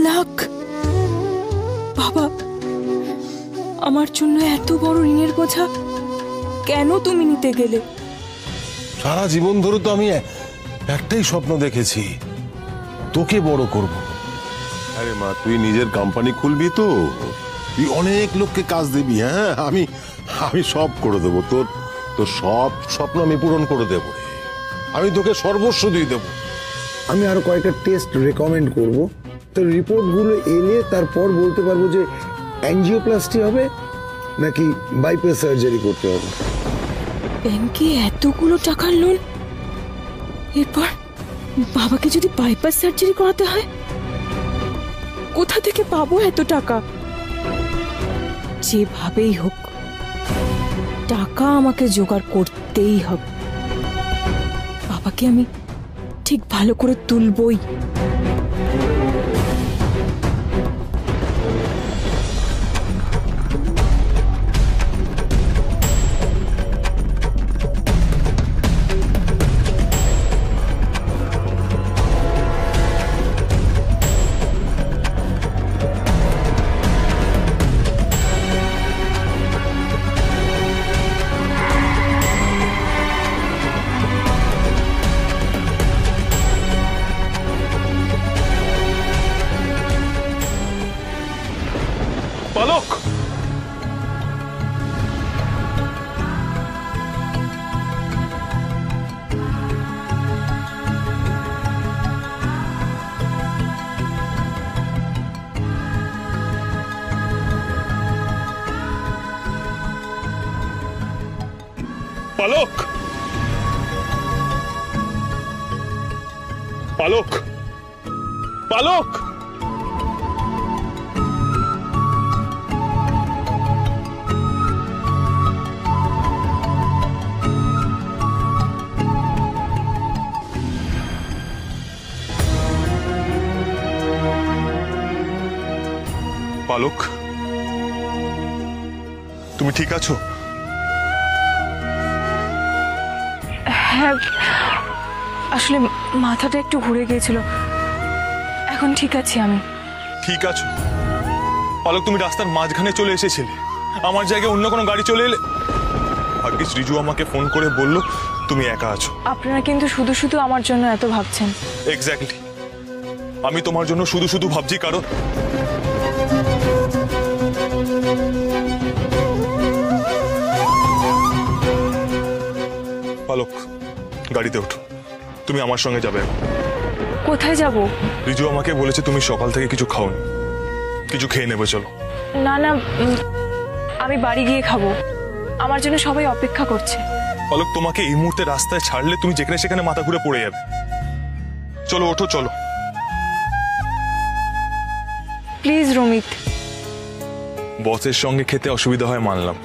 লাখ! বাবা, আমার জন্য এত বড় ঋণের বোঝা কেন তুমি নিতে গেলে? সারা জীবন ধরে তো আমি একটাই স্বপ্ন দেখেছি, তোকে বড় করব। আরে মা, তুই নিজের কোম্পানি খুলবি তো, তুই অনেক লোককে কাজ দিবি। হ্যাঁ, আমি আমি সব করে দেবো, তোর তোর সব স্বপ্ন আমি পূরণ করে দেবো। আমি তোকে সর্বস্ব দিয়ে দেবো। আমি আরো কয়েকটা টেস্ট রেকমেন্ড করব, তো রিপোর্টগুলো এলে তারপর বলতে পারবো যে অ্যাঞ্জিওপ্লাস্টি হবে নাকি বাইপাস সার্জারি করতে হবে। ব্যাংকে এতগুলো টাকার লোন, এরপর বাবাকে যদি বাইপাস সার্জারি করাতে হয়, কোথা থেকে পাবো এত টাকা? যেভাবেই হোক টাকা আমাকে জোগাড় করতেই হবে। বাবাকে আমি ঠিক ভালো করে তুলবই। পালক, পালক, পালক, পালক। পালক, তুমি ঠিক আছো? হ্যাঁ, আসলে মাথাটা একটু ঘুরে গিয়েছিল, এখন ঠিক আছি আমি। ঠিক আছো? পালক, তুমি রাস্তার মাঝখানে চলে এসেছিলে, আমার জায়গায় অন্য কোনো গাড়ি চলে এলে। ভাগ্যিস রিজু আমাকে ফোন করে বলল তুমি একা আছো। আপনারা কিন্তু শুধু শুধু আমার জন্য এত ভাবছেন। এক্স্যাক্টলি, আমি তোমার জন্য শুধু শুধু ভাবছি, কারণ পালক, গাড়িতে ওঠো, তুমি আমার সঙ্গে যাবে। কোথায় যাব? রিজু আমাকে বলেছে তুমি সকাল থেকে কিছু খাওনি, কিছু খেয়ে নেবে। চলো। না না, আমি বাড়ি গিয়ে খাবো, আমার জন্য সবাই অপেক্ষা করছে। পালক, তোমাকে এই মুহূর্তে রাস্তায় ছাড়লে তুমি যেখানে সেখানে মাথা ঘুরে পড়ে যাবে। চলো, ওঠো, চলো। প্লিজ রমিত। বসের সঙ্গে খেতে অসুবিধা হয় মানলাম,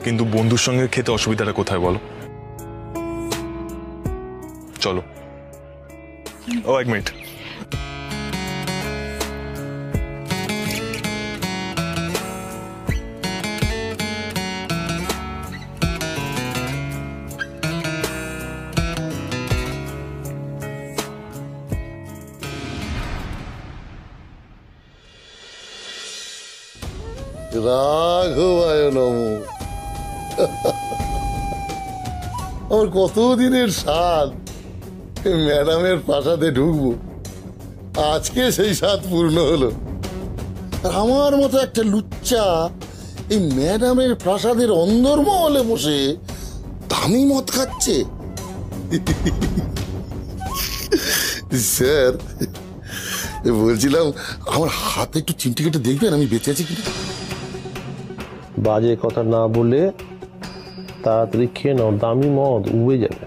কিন্তু বন্ধুর সঙ্গে খেতে অসুবিধাটা কোথায় বলো? চলো। ও, এক মিনিট। রাঘবায় নমঃ। আমার কতদিনের স্বাদ ম্যাডামের প্রাসাদে ঢুকবো, আজকে সেই স্বাদ পূর্ণ হলো। আমার মতো একটা লুচ্চা এই ম্যাডামের প্রাসাদের অন্দরমহলে বসে দামি মদ খাচ্ছে। স্যার, বলছিলাম আমার হাতে একটু চিমটি কেটে দেখবেন আমি বেঁচে আছি কিনা। বাজে কথা না বলে তাড়াতাড়ি খেয়ে নাও, দামি মদ উবে যাবে।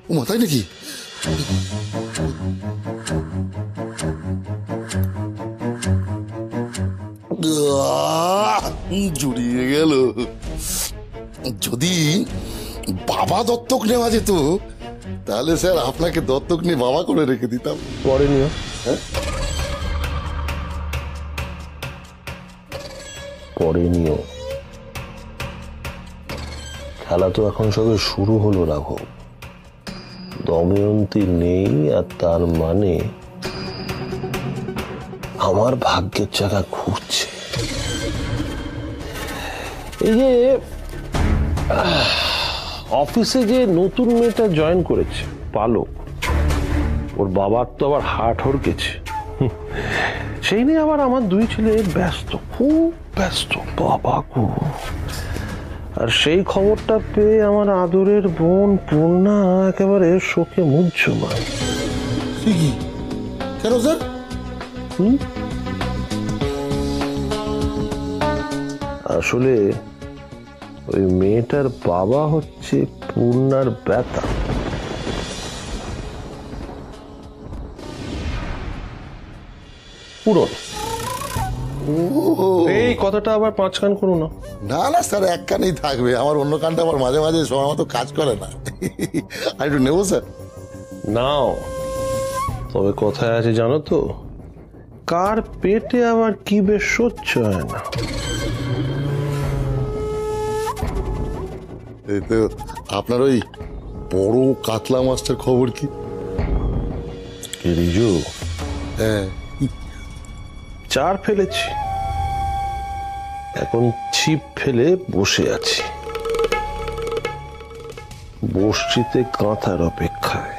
ও মাথায় নাকি? জুড়িয়ে গেল। যদি বাবা দত্তক নেওয়া যেত তাহলে স্যার আপনাকে দত্তক নিয়ে বাবা করে রেখে দিতাম। পরে নিও। হ্যাঁ, পরে নিও। খেলা তো এখন সবে শুরু হলো রাঘব। দময়ন্তী নেই আর তার মানে আমার ভাগ্যের চাকা ঘুরছে। এই যে অফিসে যে নতুন মেয়েটা জয়েন করেছে পালক, ওর বাবার তো আবার হার্ট হড়কেছে। সেই নিয়ে আবার আমার দুই ছেলে ব্যস্ত, খুব ব্যস্ত বাবা গো। আর সেই খবরটা পেয়ে আমার আদরের বোন পূর্ণা একেবারে শোকে মুহ্যমান। কেন স্যার? আসলে ওই মেয়েটার বাবা হচ্ছে পূর্ণার ব্যথা। পূরণ এই কথাটা আবার পাঁচ কান করো না। না না স্যার, এক কানেই থাকবে। আমার অন্য কানটা আবার মাঝে মাঝে সময় মতো কাজ করে না। আর একটু নেবো স্যার? নাও, তবে কথায় আছে জানো তো, কার পেটে আবার কি বেশ সহ্য হয় না। এই তো আপনার ওই বড় কাতলা মাছটার খবর কি? রিজু, হ্যাঁ, চার ফেলেছি, এখন ছিপ ফেলে বসে আছি বসছিতে কাঁথার অপেক্ষায়।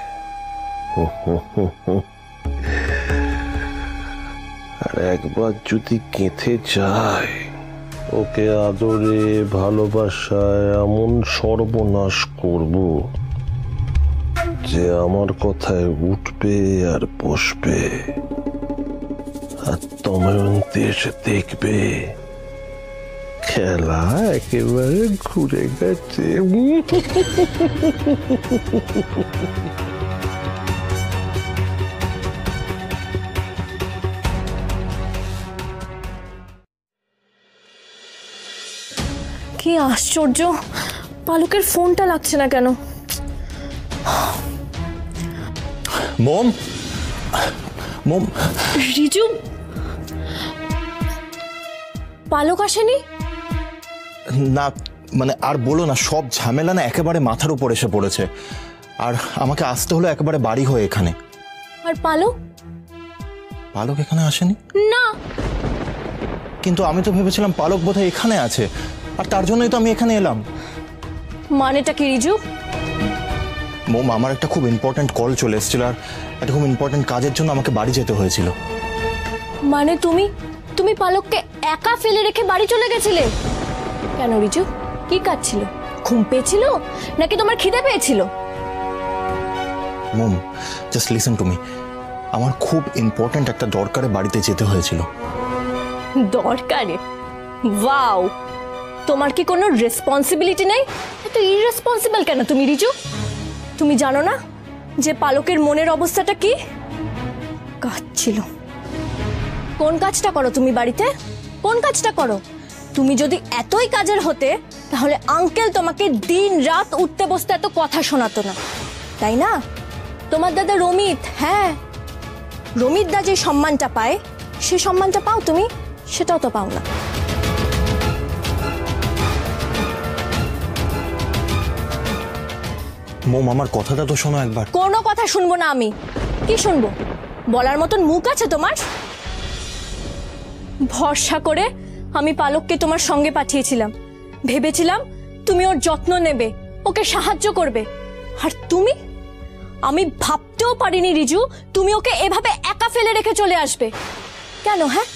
আর একবার যদি কেঁথে যায়, ওকে আদরে ভালোবাসায় এমন সর্বনাশ করব যে আমার কথায় উঠবে আর বসবে, আর দময়ন্তী এসে দেখবে খেলা একেবারে ঘুরে গেছে। কি আশ্চর্য, পালকের ফোনটা লাগছে না কেন? মম, মম, রিজু, পালক আসেনি? না মানে আর বলো না, সব ঝামেলা না একেবারে মাথার উপর এসে পড়েছে। আর আমাকে আসতে হলো একেবারে বাড়ি হয়ে এখানে। আর পালক? পালক এখানে আসেনি না। কিন্তু আমি তো ভেবেছিলাম পালক বোধহয় এখানে আছে, আর তার জন্যই তো আমি এখানে এলাম। মানেটা কি রিজু? মোম, আমার একটা খুব ইম্পর্টেন্ট কল চলে এসেছিল, আর একটা খুব ইম্পর্টেন্ট কাজের জন্য আমাকে বাড়ি যেতে হয়েছিল। মানে তুমি পালককে একা ফেলে রেখে বাড়ি চলে গেছিলে কেন রিজু? কি কাজ ছিল? ঘুম পেয়েছিল নাকি তোমার খিদে পেয়েছিল? মোম, জাস্ট লিসেন টু মি। আমার খুব ইম্পর্টেন্ট একটা দরকারে বাড়িতে যেতে হয়েছিল। দরকারে? ওয়াও, তোমার কি কোনো রেসপন্সিবিলিটি নেই? এত ইররেসপন্সিবল কেন তুমি রিজু? তুমি জানো না যে পালকের মনের অবস্থাটা কি? কাজ ছিল। কোন কাজটা করো তুমি বাড়িতে? কোন কাজটা করো? তুমি যদি এতই কাজের হতে, তাহলে আঙ্কেল তোমাকে দিন রাত উঠতে বসতে এত কথা শোনাতো না, তাই না? তোমার দাদা রমিত, হ্যাঁ রমিত দা যে সম্মানটা পায়, সে সম্মানটা পাও তুমি? সেটাও তো পাও না। মোম, আমার কথাটা তো শোনো একবার। কোনো কথা শুনবো না আমি। কি শুনবো? বলার মতন মুখ আছে তোমার? ভরসা করে আমি পালককে তোমার সঙ্গে পাঠিয়েছিলাম, ভেবেছিলাম তুমি ওর যত্ন নেবে, ওকে সাহায্য করবে। আর তুমি, আমি ভাবতেও পারিনি রিজু তুমি ওকে এভাবে একা ফেলে রেখে চলে আসবে। কেন? হ্যাঁ,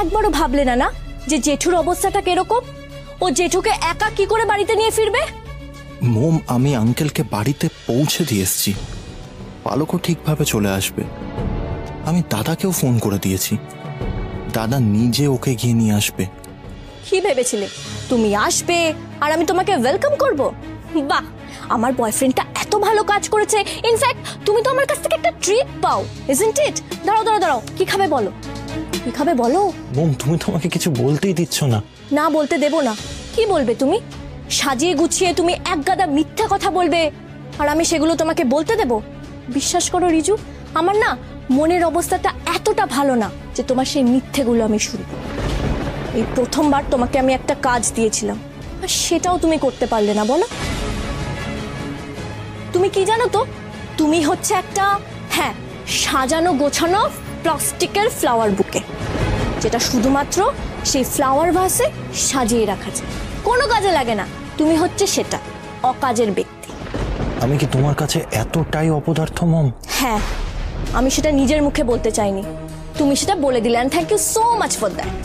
একবারও ভাবলে না না যে জেঠুর অবস্থাটা কিরকম? ও জেঠুকে একা কি করে বাড়িতে নিয়ে ফিরবে? মোম, আমি আঙ্কেলকে বাড়িতে পৌঁছে দিয়ে এসেছি, পালকও ঠিকভাবে চলে আসবে। আমি দাদাকেও ফোন করে দিয়েছি, দাদা নিজে ওকে গিয়ে নিয়ে আসবে। কি ভেবেছিলে তুমি আসবে আর আমি তোমাকে ওয়েলকাম করব? বাহ, আমার বয়ফ্রেন্ডটা এত ভালো কাজ করেছে। ইনফ্যাক্ট তুমি তো আমার কাছ থেকে একটা ট্রিট পাও, ইজন্ট ইট? দাঁড়াও দাঁড়াও দাঁড়াও, কি খাবে বলো? কি খাবে বলো? মোম, তুমি তো আমাকে কিছু বলতেই দিচ্ছ না। না বলতে দেব না। কি বলবে তুমি? সাজিয়ে গুছিয়ে তুমি এক গাদা মিথ্যা কথা বলবে, আর আমি সেগুলো তোমাকে বলতে দেব? বিশ্বাস করো রিজু, আমার না মনের অবস্থাটা এতটা ভালো না যে তোমার সেই মিথ্যেগুলো আমি শুনবো। এই প্রথমবার তোমাকে আমি একটা কাজ দিয়েছিলাম, আর সেটাও তুমি করতে পারলে না। বলো তুমি কি জানো তো? তুমি হচ্ছে একটা, হ্যাঁ, সাজানো গোছানো প্লাস্টিকের ফ্লাওয়ার বুকে। যেটা শুধুমাত্র সেই ফ্লাওয়ার ভাসে সাজিয়ে রাখা যায়, কোনো কাজে লাগে না। তুমি হচ্ছে সেটা, অকাজের ব্যক্তি। আমি কি তোমার কাছে এতটাই অপদার্থ মম? হ্যাঁ, আমি সেটা নিজের মুখে বলতে চাইনি, তুমি সেটা বলে দিলে, and thank you so much for that.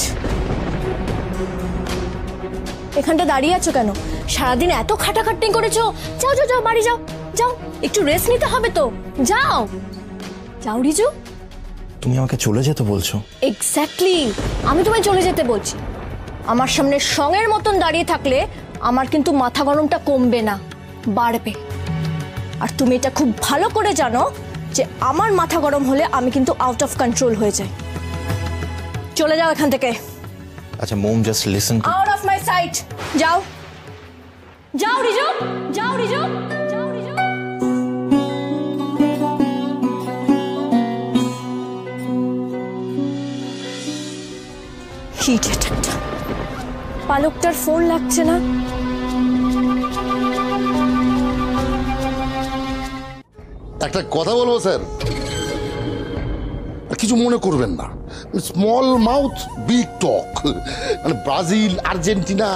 এখানটা দাঁড়িয়ে আছো কেন? সারাদিন এত খাটাখাটনি করেছো, যাও যাও যাও, বাড়ি যাও, যাও, একটু রেস্ট নিতে হবে তো, যাও যাও রিজু। তুমি আমাকে চলে যেতে বলছো? এক্স্যাক্টলি, আমি তোমায় চলে যেতে বলছি। আমার সামনে সঙের মতন দাঁড়িয়ে থাকলে আমার কিন্তু মাথা গরমটা কমবে না, বাড়বে। আর তুমি এটা খুব ভালো করে জানো যে আমার মাথা গরম হলে আমি কিন্তু আউট অফ কন্ট্রোল হয়ে যাই। চলে যাও এখান থেকে। আচ্ছা mom, just listen to. Out of my sight, যাও যাও রিজু, যাও রিজু, যাও রিজু। Idiot একটা। পালকটার ফোন লাগছে না। একটা কথা বলবো স্যার, কিছু মনে করবেন না। স্মল মাউথ বিগ টক, মানে ব্রাজিল, আর্জেন্টিনা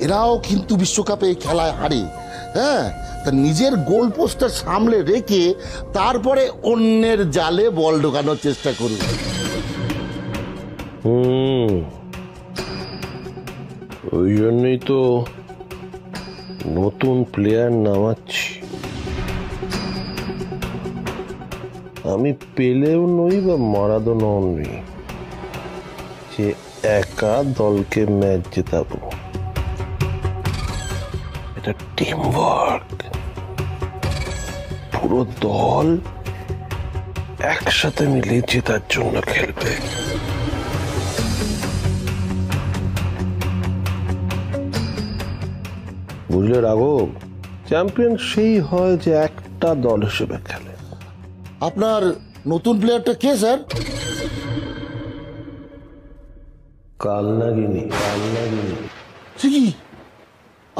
এরাও কিন্তু বিশ্বকাপে এই খেলায় হারে। হ্যাঁ, তা নিজের গোল পোস্টটা সামলে রেখে তারপরে অন্যের জালে বল ঢোকানোর চেষ্টা করুন। ওই জন্যই তো নতুন প্লেয়ার নামাচ্ছি। আমি পেলেও নই বা মারাদোনাও নই যে একা দলকে ম্যাচ জেতাবো। এটা টিম ওয়ার্ক, পুরো দল একসাথে মিলে জেতার জন্য খেলবে। বুঝলে রাঘব, চ্যাম্পিয়ন সেই হয় যে একটা দল হিসেবে খেলে। আপনার নতুন প্লেয়ারটা কে স্যার? কালনাগিনী। ঠিকই,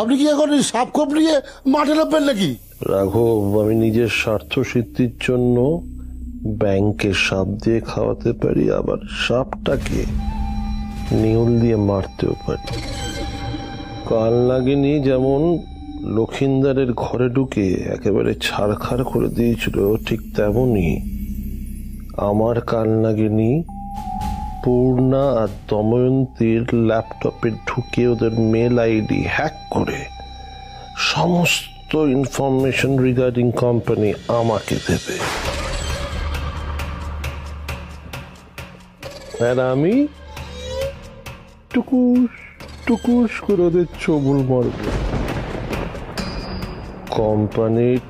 আপনি কি এখন সাপ খোপ নিয়ে মাঠে নামবেন নাকি? রাঘব, আমি নিজের স্বার্থ সিদ্ধির জন্য ব্যাংকে সাপ দিয়ে খাওয়াতে পারি, আবার সাপটাকে নিউল দিয়ে মারতেও পারি। কালনাগিনী যেমন লক্ষিন্দারের ঘরে ঢুকে একেবারে ছাড়খাড় করে দিয়েছিল, ঠিক তেমনই আমার কালনাগিনী পূর্ণা আর দময়ন্তীর ল্যাপটপে ঢুকে ওদের মেল আইডি হ্যাক করে সমস্ত ইনফরমেশন রিগার্ডিং কোম্পানি আমাকে দেবে, আর আমি টুকুস টুকুস করে ওদের ছবল মারব। কোম্পানির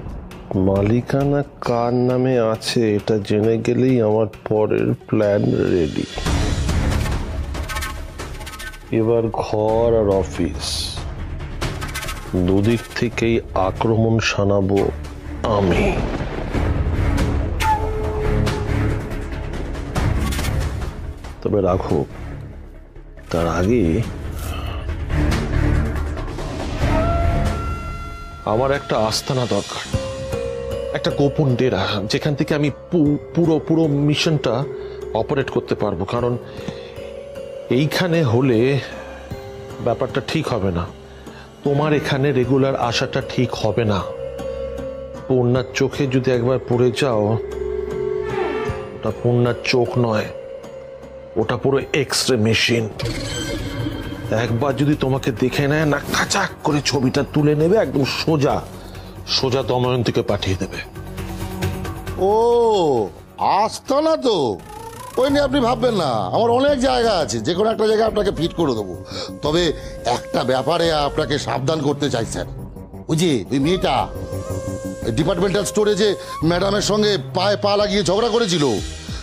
মালিকানা কার নামে আছে এটা জেনে গেলেই আমার পরের প্ল্যান রেডি। এবার ঘর আর অফিস দুদিক থেকেই আক্রমণ শানাবো আমি। তবে রাখো, তার আগে আমার একটা আস্তানা দরকার, একটা গোপন ডেরা যেখান থেকে আমি পুরো মিশনটা অপারেট করতে পারবো। কারণ এইখানে হলে ব্যাপারটা ঠিক হবে না, তোমার এখানে রেগুলার আসাটা ঠিক হবে না। পূর্ণার চোখে যদি একবার পড়ে যাও, ওটা পূর্ণার চোখ নয়, ওটা পুরো এক্সরে মেশিন। একবার যদি তোমাকে দেখে নেয় না, কাচাক করে ছবিটা তুলে নেবে, একদম সোজা দময়ন্তীকে পাঠিয়ে দেবে। ও আস্তানা, তো ওই নিয়ে আপনি ভাববেন না, আমার অনেক জায়গা আছে, যে কোনো একটা জায়গায় আপনাকে ফিট করে দেবো। তবে একটা ব্যাপারে আপনাকে সাবধান করতে চাই স্যার। ওই যে ওই মেয়েটা ডিপার্টমেন্টাল স্টোরে যে ম্যাডামের সঙ্গে পায়ে পা লাগিয়ে ঝগড়া করেছিল,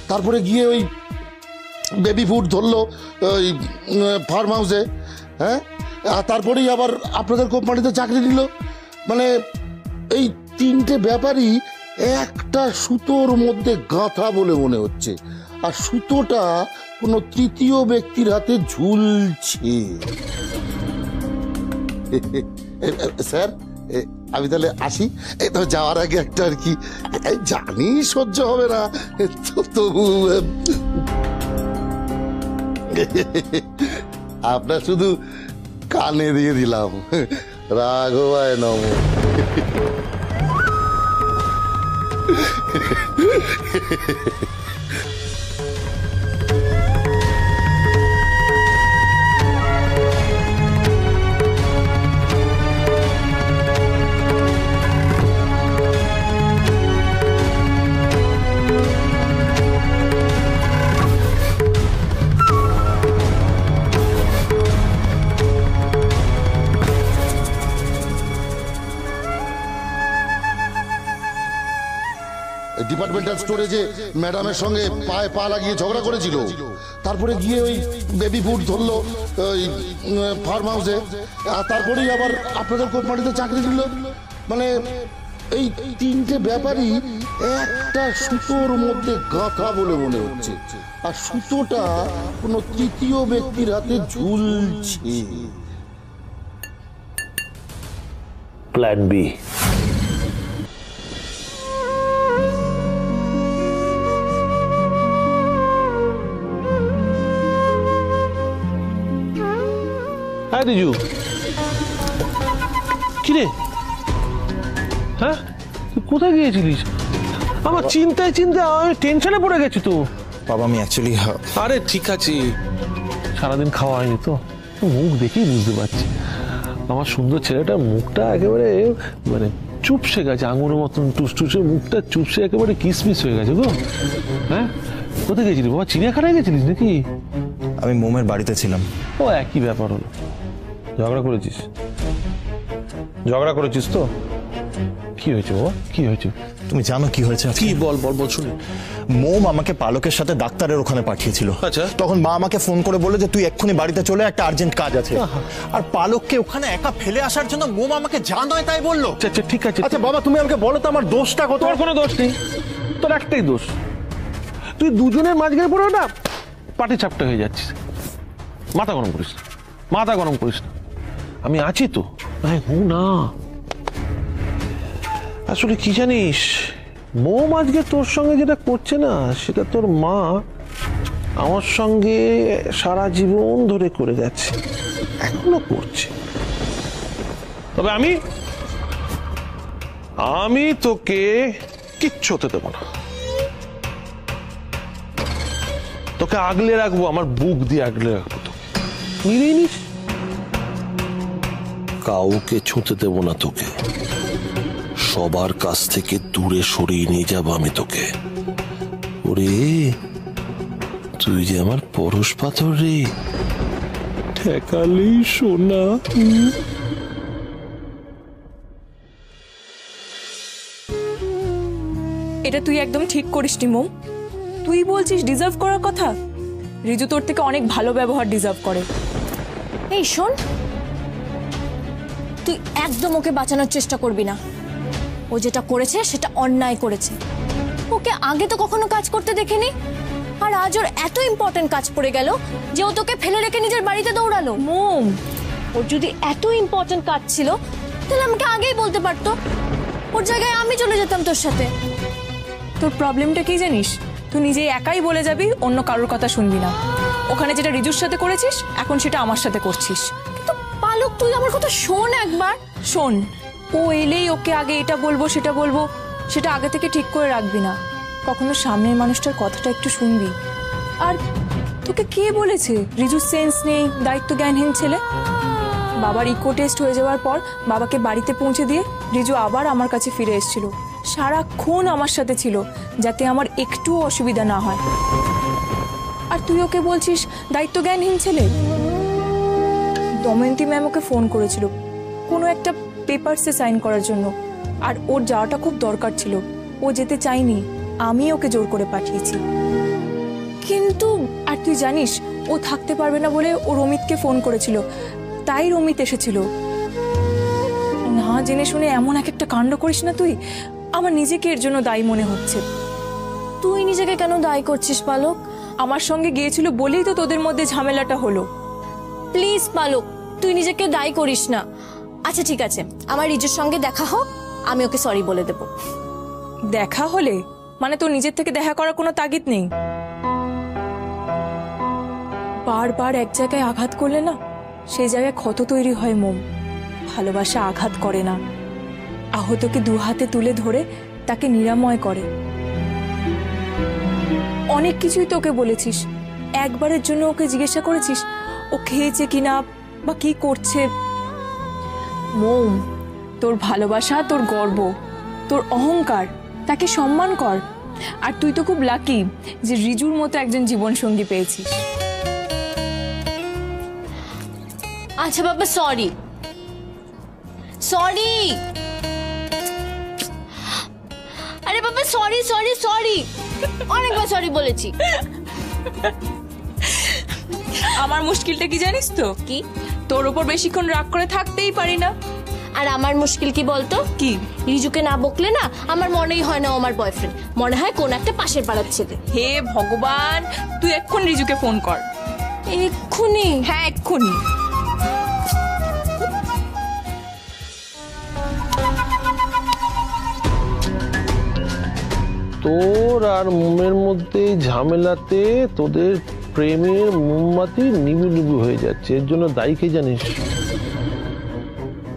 তারপরে গিয়ে ওই বেবি ফুড ধরলো ওই ফার্ম হাউসে, হ্যাঁ, আর তারপরেই আবার আপনাদের কোম্পানিতে চাকরি দিল। মানে এই তিনটে ব্যাপারই একটা সুতোর মধ্যে গাঁথা বলে মনে হচ্ছে, আর সুতোটা কোনো তৃতীয় ব্যক্তির হাতে ঝুলছে। স্যার, আমি তাহলে আসি। তো যাওয়ার আগে একটা আর কি, জানি সহ্য হবে না, তবু আপনার শুধু কানে দিয়ে দিলাম, রাঘবায় নম। ডিপার্টমেন্টাল স্টোরে যে ম্যাডামের সঙ্গে পায়ে পা লাগিয়ে ঝগড়া করেছিল, তারপরে গিয়ে ওই বেবি ফুড ধরলো ওই ফার্ম হাউসে, আর তারপরেই আবার আপনাদের কোম্পানিতে চাকরি দিল। মানে এই তিনটে ব্যাপারই একটা সুতোর মধ্যে গাঁথা বলে মনে হচ্ছে, আর সুতোটা কোনো তৃতীয় ব্যক্তির হাতে ঝুলছে। Plan B. হ্যাঁ রিজু, কিরে? হ্যাঁ, তুই কোথায় গিয়েছিলিস? আমার চিন্তায় আমি টেনশনে পড়ে গেছি তো। বাবা আমি অ্যাকচুয়ালি আরে ঠিক আছে, সারাদিন খাওয়া হয়নি তো, মুখ দেখেই বুঝতে পারছি আমার সুন্দর ছেলেটার মুখটা একেবারে মানে চুপসে গেছে, আঙুরের মতন টুসটুসে মুখটা চুপসে একেবারে কিসমিস হয়ে গেছে গো। হ্যাঁ, কোথায় গেছিলি বাবা? চিড়িয়াখানায় গেছিলিস নাকি? আমি মোমের বাড়িতে ছিলাম। ও একই ব্যাপার হলো। ঝগড়া করেছিস তো? কি হয়েছে বাবা, কি হয়েছে? তুমি জানো কি হয়েছে? কি বল শুনি। মোম আমাকে পালকের সাথে ডাক্তারের ওখানে পাঠিয়েছিল। আচ্ছা। তখন মা আমাকে ফোন করে বলে যে তুই এক্ষুনি বাড়িতে চলে, একটা আর্জেন্ট কাজ আছে। আর পালককে ওখানে একা ফেলে আসার জন্য মোম আমাকে যা নয় তাই বললো। আচ্ছা ঠিক আছে। আচ্ছা বাবা তুমি আমাকে বলো তো আমার দোষটা কত? তোর কোনো দোষ নেই, তোর একটাই দোষ, তুই দুজনের মাঝখানে পড়ে না পাটি চাপটা হয়ে যাচ্ছিস। মাথা গরম করিস না, আমি আছি তো। না আসলে কি জানিস, মোম আজকে তোর সঙ্গে যেটা করছে না, সেটা তোর মা আমার সঙ্গে সারা জীবন ধরে করে যাচ্ছে, এখনো করছে। তবে আমি তোকে কিচ্ছু হতে দেবো না, তোকে আগলে রাখবো, আমার বুক দিয়ে আগলে রাখবো তোকে। মিলিয়ে নিস, কাউকে ছুঁতে দেব না তোকে, সবার কাছ থেকে দূরে সরিয়ে নিয়ে যাবো আমি তোকে। ওরে তুই যে আমার পরশ পাথর রে, ঠেকালেই সোনা। এটা তুই একদম ঠিক করিসনি মোম। তুই বলছিস ডিজার্ভ করার কথা? রিজু তোর থেকে অনেক ভালো ব্যবহার ডিজার্ভ করে। এই শোন, তুই একদম ওকে বাঁচানোর চেষ্টা করবি না। ও যেটা করেছে সেটা অন্যায় করেছে। ওকে আগে তো কখনো কাজ করতে দেখিনি, আর আজ ওর এত ইম্পর্টেন্ট কাজ পড়ে গেল যে ও তোকে ফেলে রেখে নিজের বাড়িতে দৌড়ালো। মোম, ওর যদি এত ইম্পর্টেন্ট কাজ ছিল তাহলে আমাকে আগেই বলতে পারতো, ওর জায়গায় আমি চলে যেতাম তোর সাথে। তোর প্রবলেমটা কি জানিস? তুই নিজে একাই বলে যাবি, অন্য কারোর কথা শুনবি না। ওখানে যেটা রিজুর সাথে করেছিস, এখন সেটা আমার সাথে করছিস। কিন্তু পালক তুই আমার কথা শোন একবার। শোন, ও এলেই ওকে আগে এটা বলবো সেটা বলবো, সেটা আগে থেকে ঠিক করে রাখবি না। কখনো সামনের মানুষটার কথাটা একটু শুনবি। আর তোকে কে বলেছে রিজুর সেন্স নেই, দায়িত্ব জ্ঞানহীন ছেলে? বাবার ইকো টেস্ট হয়ে যাওয়ার পর বাবাকে বাড়িতে পৌঁছে দিয়ে রিজু আবার আমার কাছে ফিরে এসেছিল, সারাক্ষণ আমার সাথে ছিল, যাতে আমার একটুও অসুবিধা না হয়। আর তুই ওকে বলছিস দায়িত্ব জ্ঞানহীন ছেলে? দময়ন্তী ম্যাম ওকে ফোন করেছিল কোনো একটা পেপারসে সাইন করার জন্য, আর ওর যাওয়াটা খুব দরকার ছিল। ও যেতে চায়নি, আমি ওকে জোর করে পাঠিয়েছি। কিন্তু আর তুই জানিস ও থাকতে পারবে না বলে ও রমিতকে ফোন করেছিল, তাই রমিত এসেছিল। না জেনে শুনে এমন একটা কাণ্ড করিস না তুই, আমার নিজেকে এর জন্য দায়ী মনে হচ্ছে। তুই নিজেকে কেন দায়ী করছিস পালক? আমার সঙ্গে গিয়েছিল বলেই তো তোদের মধ্যে ঝামেলাটা হলো। প্লিজ পালক, তুই নিজেকে দায়ী করিস না। আচ্ছা ঠিক আছে, আমার রিজুর সঙ্গে দেখা হোক, আমি ওকে সরি বলে দেব। দেখা হলে মানে তোর নিজের থেকে দেখা করার কোনো তাগিদ নেই? বারবার এক জায়গায় আঘাত করলে না সেই জায়গায় ক্ষত তৈরি হয় মোম। ভালোবাসা আঘাত করে না, আহতকে দু হাতে তুলে ধরে তাকে নিরাময় করে। অনেক কিছুই তোকে বলেছিস, একবারের জন্য ওকে জিজ্ঞাসা করেছিস ও খেয়েছে কিনা বা কি করছে? মোম, তোর ভালোবাসা, তোর গর্ব, তোর অহংকার, তাকে সম্মান কর। আর তুই তো খুব লাকি যে রিজুর মতো একজন জীবন সঙ্গী পেয়েছিস। আচ্ছা বাবা, সরি সরি, আরে বাবা সরি সরি সরি, অনেকবার সরি বলেছি। আমার মুশকিলটা কি জানিস তো? কি? তোর ওপর বেশিক্ষণ রাগ করে থাকতেই পারি না। আর আমার মুশকিল কি বলতো? কি? রিজুকে না বকলে না আমার মনেই হয় না ও আমার বয়ফ্রেন্ড, মনে হয় কোন একটা পাশের পাড়ার ছেলে। হে ভগবান, তুই এক্ষুনি রিজুকে ফোন কর। এক্ষুনি? হ্যাঁ এক্ষুনি। তোর আর মোমের মধ্যে ঝামেলাতে তোদের প্রেমের মোমবাতি নিবু নিবু হয়ে যাচ্ছে। এর জন্য দায়ী কে জানিস?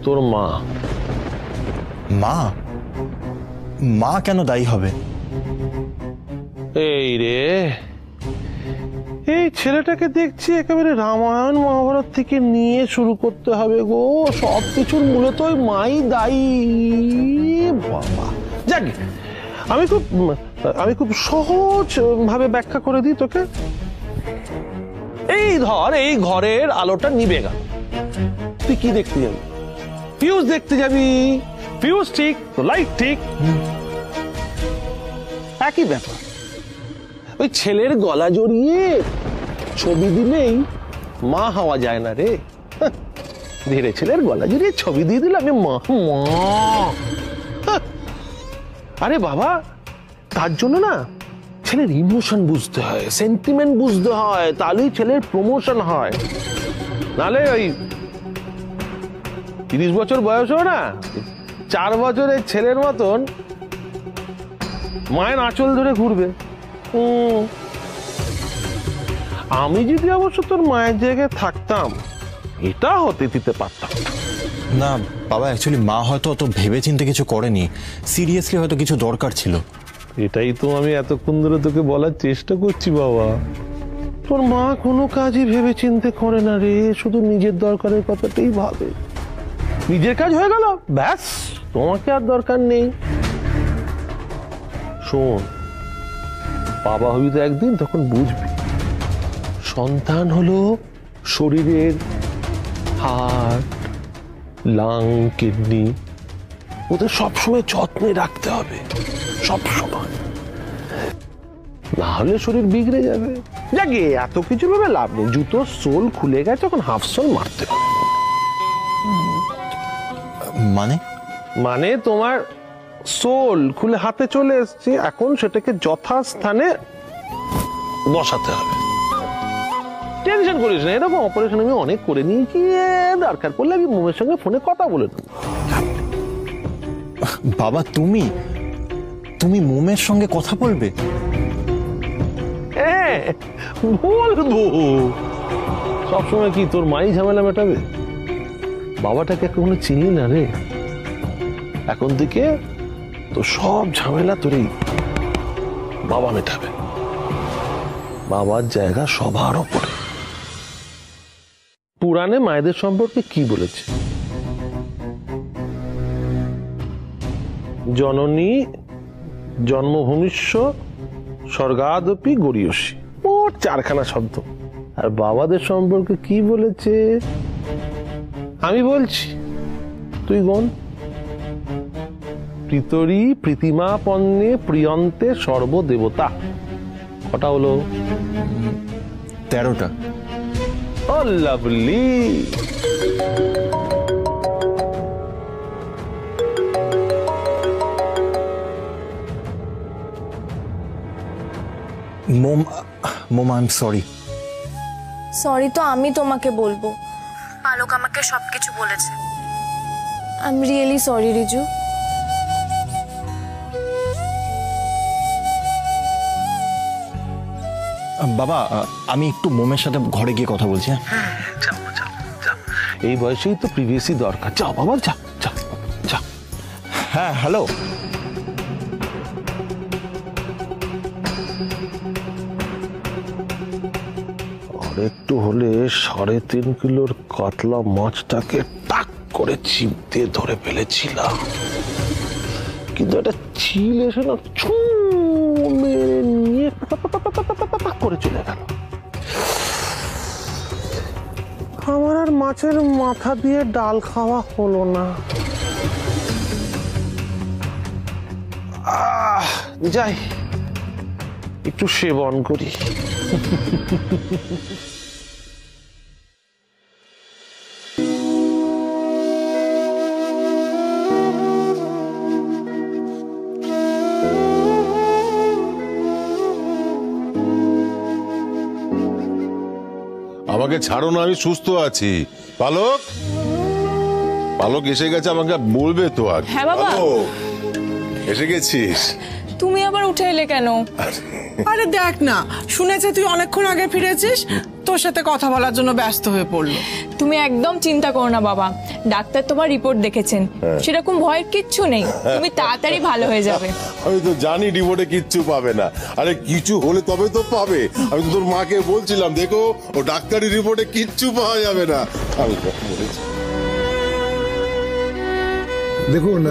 তোর মা। মা? মা কেন দায়ী হবে? এই রে, এই ছেলেটাকে দেখছি একেবারে রামায়ণ মহাভারত থেকে নিয়ে শুরু করতে হবে গো। সবকিছুর মূলত ওই মাই দায়ী। বাবা যাক, আমি খুব সহজ ভাবে ব্যাখ্যা করে দিই তোকে। এই ধর, এই ঘরের আলোটা নিভে গেল, তুই কি দেখতে যাবি? ফিউজ দেখতে যাবি। ফিউজ ঠিক তো লাইট ঠিক, একই ব্যাপার। ওই ছেলের গলা জড়িয়ে ছবি দিলেই মা হওয়া যায় না রে। ধীরে ছেলের গলা জড়িয়ে ছবি দিয়ে দিলে আমি মা। আরে বাবা, তার জন্য না ছেলের ইমোশন বুঝতে হয়, সেন্টিমেন্ট বুঝতে হয়, তাহলেই ছেলের প্রমোশন হয়। নালে ওই 30 বছর বয়সও না 4 বছরের ছেলের মতন মায়ের আঁচল ধরে ঘুরবে। আমি যদি অবশ্য তোর মায়ের জায়গায় থাকতাম এটা হতে দিতে পারতাম না বাবা, অ্যাকচুয়ালি মা হয়তো অত ভেবেচিন্তে কিছু করেনি, সিরিয়াসলি হয়তো কিছু দরকার ছিল। এটাই তো আমি এতক্ষণ ধরে তোকে বলার চেষ্টা করছি বাবা। তোর মা কোনো কাজই ভেবে চিন্তে করে না রে, শুধু নিজের দরকারের কথাটাই ভাবে। নিজের কাজ হয়ে গেল, ব্যাস, তোমাকে আর দরকার নেই। শোন, বাবা হবি তো একদিন, তখন বুঝবি সন্তান হলো শরীরের হার্ট, লাং, কিডনি, ওদের সবসময় যত্নে রাখতে হবে, সবসময়, না হলে শরীর বিগড়ে যাবে। যাকে এত কিছু ভেবে লাভ নেই, জুতোর সোল খুলে গেছে, তখন হাফ সোল মারতে হবে। মানে তোমার সোল খুলে হাতে চলে এসছে, এখন সেটাকে যথাস্থানে বসাতে হবে। টেনশন করিস না, এরকম অপারেশন আমি অনেক করে নিয়েছি, দরকার পড়লে আমি মোমের সঙ্গে ফোনে কথা বলে নেব। বাবা, তুমি মোমের সঙ্গে কথা বলবে? হ্যাঁ বলবো। সবসময় কি তোর মাই ঝামেলা মেটাবে? বাবাটাকে এখনো চিনি না রে, এখন থেকে তো সব ঝামেলা তোরই বাবা মেটাবে। বাবার জায়গা সবার উপরে। পুরাণে মায়েদের সম্পর্কে কি বলেছে? জননী জন্মভূমিষ্য স্বর্গাদপি গরীয়সী, মোট 4খানা শব্দ। আর বাবাদের সম্পর্কে কি বলেছে আমি বলছি, তুই গুণ। পিতরি প্রীতিমা পণ্যে প্রিয়ন্তে সর্বদেবতা। কটা হলো? 13টা। ও লাভলি। মোম আই এম সরি। সরি তো আমি তোমাকে বলবো, পালক আমাকে সবকিছু বলেছে। I am really sorry Riju. বাবা আমি একটু মোমের সাথে ঘরে গিয়ে কথা বলছি। হ্যাঁ এই বয়সেই তো প্রিভিয়াসই দরকার। যাও বাবা, যা যা যা। হ্যাঁ হ্যালো। আর একটু হলে 3.5 কিলোর কাতলা মাছটাকে টাক করে ছিপ দিয়ে ধরে ফেলেছিলাম, কিন্তু একটা চিল এসে না ছু মেরে নিয়ে পাক করে চলে গেল। আমার আর মাছের মাথা দিয়ে ডাল খাওয়া হলো না। যাই একটু সেবন করি। আমাকে ছাড়ো না, আমি সুস্থ আছি। পালক, পালক এসে গেছে, আমাকে বলবে তো আর। হ্যাঁ বাবা। পালক, এসে গেছিস? তুমি আবার উঠে এলে কেন? আরে দেখ না, শুনেছে তুই অনেকক্ষণ আগে ফিরেছিস, তোর সাথে কথা বলার জন্য ব্যস্ত হয়ে পড়লো। তুমি একদম চিন্তা করো না বাবা, ডাক্তার তোমার রিপোর্ট দেখেছেন, সেরকম ভয়ের কিচ্ছু নেই, তুমি তাড়াতাড়ি ভালো হয়ে যাবে। আমি তো জানি রিপোর্টে কিচ্ছু পাবে না। আরে কিছু হলে তবে তো পাবে। আমি তো তোর মাকে বলছিলাম, দেখো ও ডাক্তারি রিপোর্টে কিচ্ছু পাওয়া যাবে না। আমি বলেছি। দেখুন,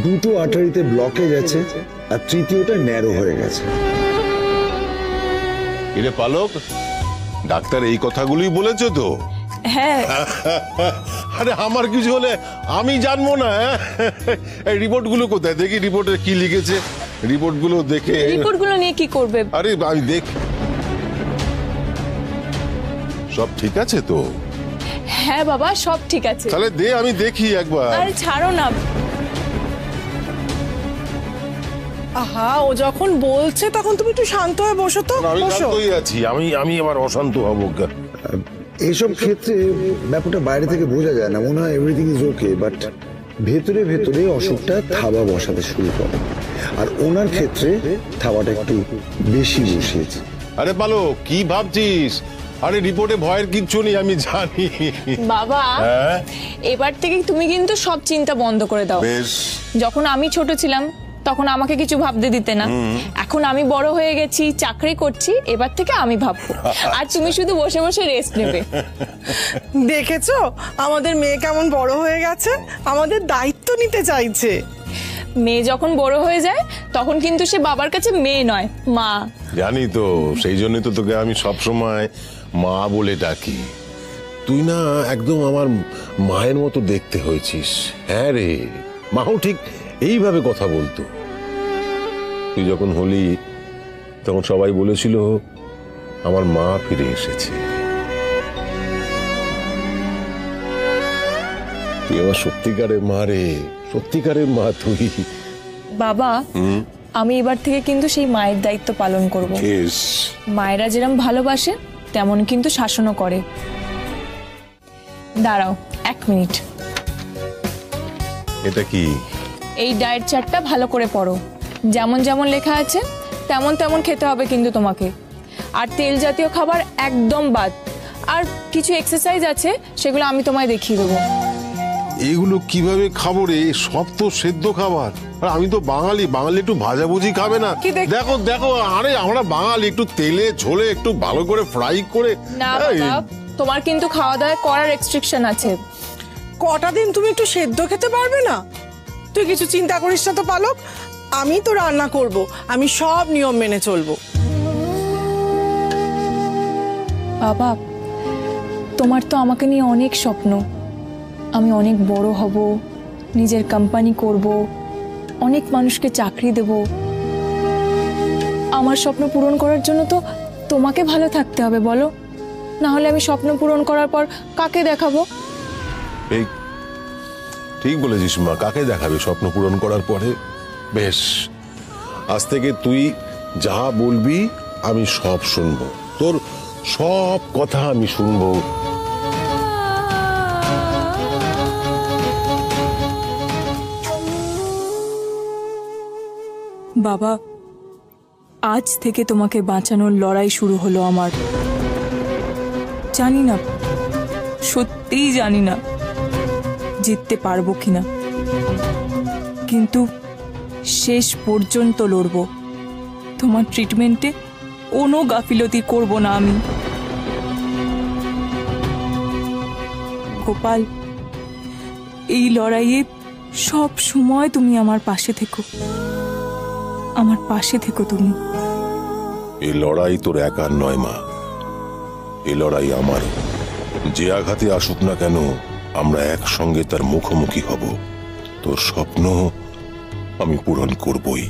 দুটো আর্টারিতে ব্লকেজ আছে আর তৃতীয়টা ন্যারো হয়ে গেছে। এরে পালক, ডাক্তার এই কথাগুলোই বলেছে তো? হ্যাঁ। আরে আমার কিছু হলে আমি জানবো না? এই রিপোর্ট গুলো কোথায় দেখি, রিপোর্টে কি লিখেছে? রিপোর্ট গুলো দেখে। রিপোর্ট গুলো নিয়ে কি করবে? আরে আমি দেখ, সব ঠিক আছে তো? হ্যাঁ বাবা, সব ঠিক আছে। তাহলে দে, আমি দেখি একবার। আরে ছাড়ো না। আহা, ও যখন বলছে তখন তুমি একটু শান্ত হয়ে বসো তো। আমি বসো। শান্তই আছি। আমি আবার অশান্ত হব? এইসব ক্ষেত্রে ব্যাপারটা বাইরে থেকে বোঝা যায় না, মনে হয় এভরিথিং ইজ ওকে, বাট ভেতরে ভেতরে অসুখটা থাবা বসাতে শুরু করে। আর ওনার ক্ষেত্রে থাবাটা একটু বেশি বসিয়েছে। আরে পালক, কি ভাবছিস? আরে রিপোর্টে ভয়ের কিচ্ছু নেই, আমি জানি। বাবা, হ্যাঁ? এবার থেকে তুমি কিন্তু সব চিন্তা বন্ধ করে দাও। বেশ। যখন আমি ছোট ছিলাম তখন আমাকে কিছু ভাবতে দিতে না, এখন আমি বড় হয়ে গেছি, চাকরি করছি, এবার থেকে আমি ভাববো, আর তুমি শুধু বসে বসে রেস্ট নেবে। দেখেছো আমাদের মেয়ে কেমন বড় হয়ে গেছে, আমাদের দায়িত্ব নিতে চাইছে। মেয়ে যখন বড় হয়ে যায় তখন কিন্তু সে বাবার কাছে মেয়ে নয়, মা। জানি তো, সেই জন্যই তো তোকে আমি সবসময় মা বলে ডাকি। তুই না একদম আমার মায়ের মতো দেখতে হয়েছিস। হ্যাঁ রে, মাও ঠিক এইভাবে কথা বলতো। তুই যখন হলি তখন সবাই বলেছিল আমার মা ফিরে এসেছে। তুই আমার সত্যিকারের মা রে, সত্যিকারের মা তুই। বাবা, আমি এবার থেকে কিন্তু সেই মায়ের দায়িত্ব পালন করব। বেশ। মায়েরা যেরকম ভালোবাসে তেমন কিন্তু শাসনও করে। দাঁড়াও 1 মিনিট। এটা কি? এই ডায়েট চার্টটা ভালো করে পড়ো, যেমন যেমন লেখা আছে তেমন তেমন খেতে হবে কিন্তু তোমাকে। আর তেল জাতীয় খাবার একদম বাদ। আর কিছু এক্সারসাইজ আছে, সেগুলো আমি তোমায় দেখিয়ে দেবো। এগুলো কিভাবে খাবো রে? সব তো সেদ্ধ খাবার। আর আমি তো বাঙালি, বাঙালি একটু ভাজাভুজি খাবে না? দেখো দেখো, আরে আমরা বাঙালি, একটু তেলে ঝোলে একটু ভালো করে ফ্রাই করে। না বাবা, তোমার কিন্তু খাওয়া দাওয়ায় করার রেস্ট্রিকশন আছে। কটা দিন তুমি একটু সেদ্ধ খেতে পারবে না? তুই কিছু চিন্তা করিস না তো পালক, আমি তো রান্না করব, আমি সব নিয়ম মেনে চলবো। বাবা, তোমার তো আমাকে নিয়ে অনেক স্বপ্ন। আমি অনেক বড় হব, নিজের কোম্পানি করব, অনেক মানুষকে চাকরি দেব। আমার স্বপ্ন পূরণ করার জন্য তো তোমাকে ভালো থাকতে হবে, বলো? না হলে আমি স্বপ্ন পূরণ করার পর কাকে দেখাবো? এই ঠিক বলেছিস মা, কাকে দেখাবে স্বপ্ন পূরণ করার পরে? বেশ, আজ থেকে তুই যা বলবি আমি সব শুনবো, তোর সব কথা আমি শুনবো। বাবা, আজ থেকে তোমাকে বাঁচানোর লড়াই শুরু হলো আমার। জানি না, সত্যিই জানি না জিততে পারবো কিনা, কিন্তু শেষ পর্যন্ত লড়বো। তোমার ট্রিটমেন্টে কোনো গাফিলতি করব না আমি। গোপাল, এই লড়াইয়ে সব সময় তুমি আমার পাশে থেকো, আমার পাশে থেকো তুমি। এই লড়াই তোর একার নয় মা, এই লড়াই আমারও। যে আঘাতে আসুক না কেন, আমরা একসঙ্গে তার মুখোমুখি হব। তোর স্বপ্ন আমি পূরণ করবই।